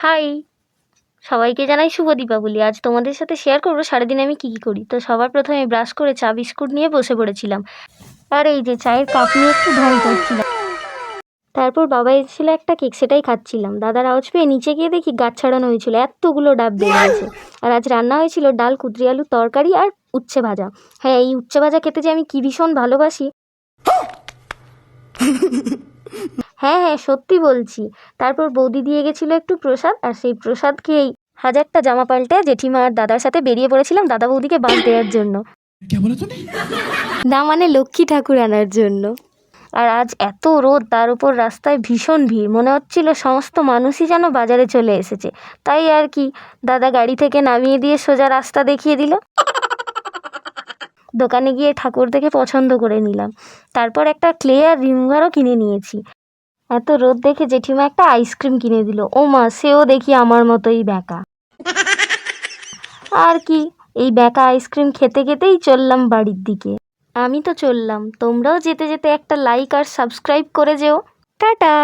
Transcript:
High! সবাইকে জানাই শুভ দীপাবলি। আজ তোমাদের সাথে শেয়ার করব সারাদিন আমি কী করি। তো সবার প্রথমে ব্রাশ করে চা বিস্কুট নিয়ে বসে পড়েছিলাম। আর এই যে চায়ের কাপ নিয়ে একটু ঢং করছিলাম। তারপর বাবা এসেছিল একটা কেক, সেটাই খাচ্ছিলাম। দাদার আওয়াজ পেয়ে নিচে গিয়ে দেখি গাছ ছাড়ানো হয়েছিল, এতগুলো ডাব বেরিয়েছে। আর আজ রান্না হয়েছিল ডাল, কুঁদরি আলুর তরকারি আর উচ্ছে ভাজা। হ্যাঁ, এই উচ্ছে ভাজা খেতে যে আমি কি ভীষণ ভালোবাসি। হ্যাঁ, সত্যি বলছি। তারপর বৌদি দিয়ে গেছিলো একটু প্রসাদ, আর সেই প্রসাদ খেয়েই হাজারটা জামা পাল্টে জেঠিমা আর দাদার সাথে বেরিয়ে পড়েছিলাম দাদা বৌদিকে বাঁশ দেওয়ার জন্য। না মানে লক্ষ্মী ঠাকুর আনার জন্য। আর আজ এত রোদ, তার উপর রাস্তায় ভীষণ ভিড়, মনে হচ্ছিল সমস্ত মানুষই যেন বাজারে চলে এসেছে। তাই আর কি, দাদা গাড়ি থেকে নামিয়ে দিয়ে সোজা রাস্তা দেখিয়ে দিল। দোকানে গিয়ে ঠাকুর দেখে পছন্দ করে নিলাম। তারপর একটা ক্লে আর রিমুভারও কিনে নিয়েছি। এত রোদ দেখে জেঠিমা একটা আইসক্রিম কিনে দিল। ও মা, সেও দেখি আমার মতোই ব্যাকা। আর কি, এই ব্যাকা আইসক্রিম খেতে খেতেই চললাম বাড়ির দিকে। আমি তো চললাম, তোমরাও যেতে যেতে একটা লাইক আর সাবস্ক্রাইব করে যেও। টাটা।